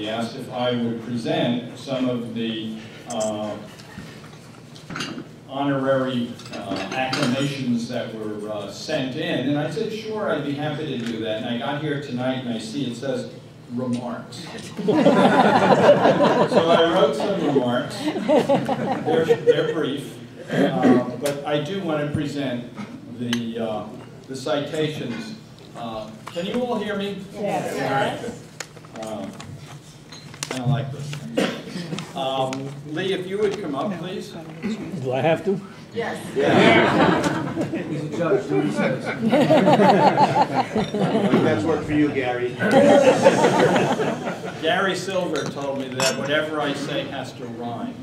asked if I would present some of the honorary acclamations that were sent in. And I said, sure, I'd be happy to do that. And I got here tonight and I see it says remarks. So I wrote some remarks. They're brief. But I do want to present the citations. Can you all hear me? Yes. All right, good. I don't like this. Lee, if you would come up, please. Do I have to? Yes. Yeah. He's a judge, do what he says. That's work for you, Gary. Gary Silver told me that whatever I say has to rhyme.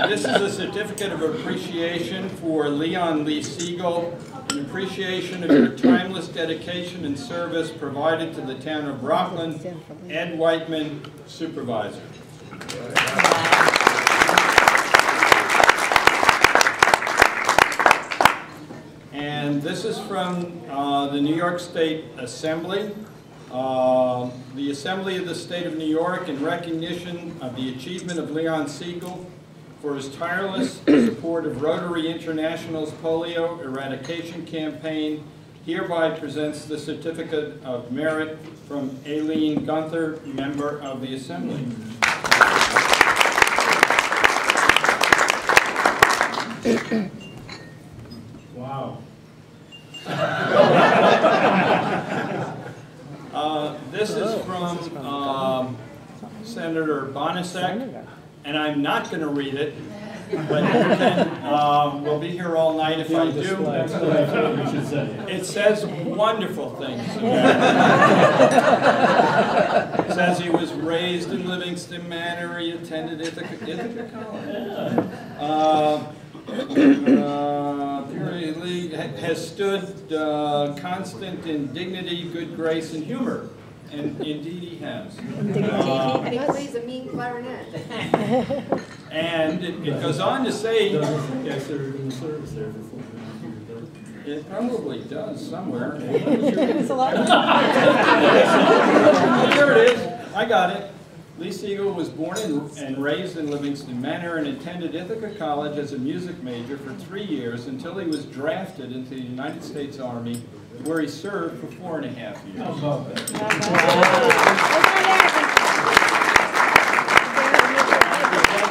This is a certificate of appreciation for Leon Lee Siegel, in appreciation of your timeless dedication and service provided to the town of Rockland. Ed Whiteman, Supervisor. And this is from the New York State Assembly. The Assembly of the State of New York, in recognition of the achievement of Leon Siegel for his tireless support of Rotary International's polio eradication campaign, hereby presents the Certificate of Merit from Aileen Gunther, member of the Assembly. Wow. This is from Senator Bonasek, and I'm not going to read it, but you can, we'll be here all night if I do. It says wonderful things. It says he was raised in Livingston Manor, he attended Ithaca College. Has stood constant in dignity, good grace, and humor. And indeed he has. And he plays a mean clarinet. And it goes on to say... Yes, they're in the service there for 4 years. It probably does somewhere. It's a lot. Here it is. I got it. Lee Siegel was born and raised in Livingston Manor and attended Ithaca College as a music major for 3 years until he was drafted into the United States Army, where he served for 4.5 years.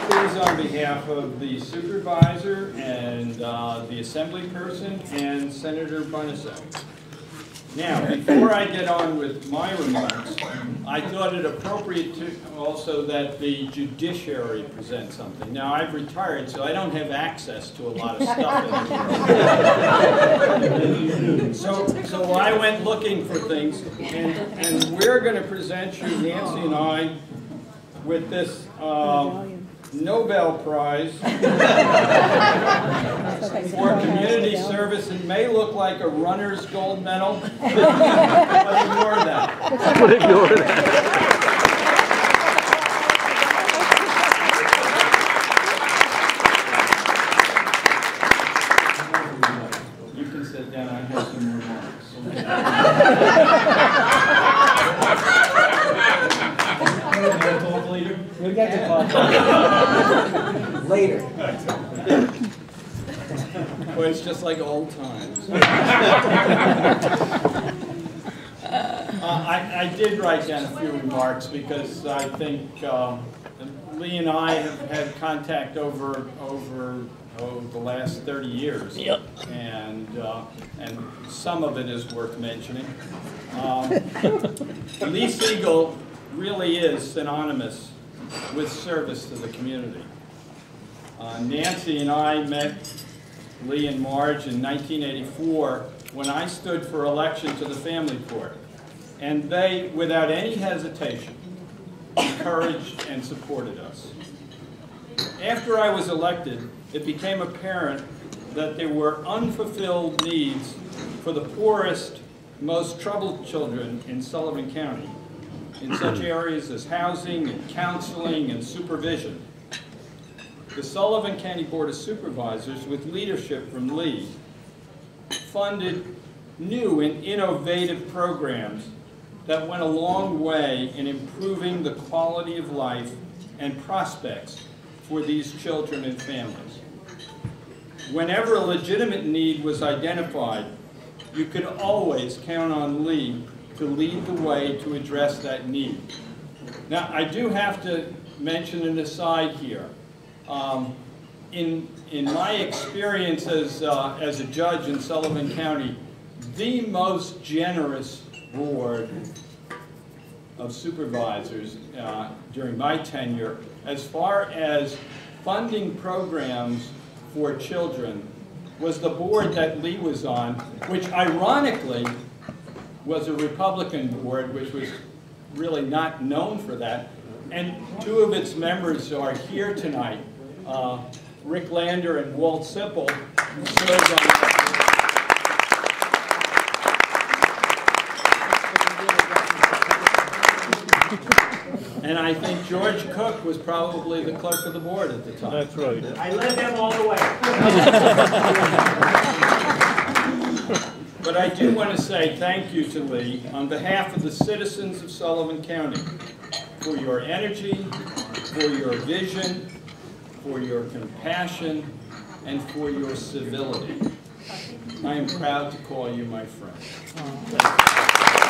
That is on behalf of the supervisor and the assembly person and Senator Bonasek. Now, before I get on with my remarks, I thought it appropriate to also that the judiciary present something. Now, I've retired, so I don't have access to a lot of stuff anymore. So I went looking for things, and we're going to present you, Nancy and I, with this Nobel Prize for community service. It may look like a runner's gold medal, but ignore that. Ignore that. You can sit down. I have some remarks. Later. We'll get to talk later. Well, it's just like old times. I did write down a few remarks because I think Lee and I have had contact over the last 30 years. Yep. And some of it is worth mentioning. Lee Siegel really is synonymous with service to the community. Nancy and I met Lee and Marge in 1984 when I stood for election to the family court. And they, without any hesitation, encouraged and supported us. After I was elected, it became apparent that there were unfulfilled needs for the poorest, most troubled children in Sullivan County, in such areas as housing and counseling and supervision. The Sullivan County Board of Supervisors, with leadership from Lee, funded new and innovative programs that went a long way in improving the quality of life and prospects for these children and families. Whenever a legitimate need was identified, you could always count on Lee to lead the way to address that need. Now, I do have to mention an aside here. In my experience as a judge in Sullivan County, the most generous board of supervisors during my tenure, as far as funding programs for children, was the board that Lee was on, which ironically was a Republican board, which was really not known for that. And two of its members are here tonight, Rick Lander and Walt Sipple, who served on that board. And I think George Cook was probably the clerk of the board at the time. That's right. I led them all the way. But I do want to say thank you to Lee on behalf of the citizens of Sullivan County for your energy, for your vision, for your compassion, and for your civility. I am proud to call you my friend. Thank you.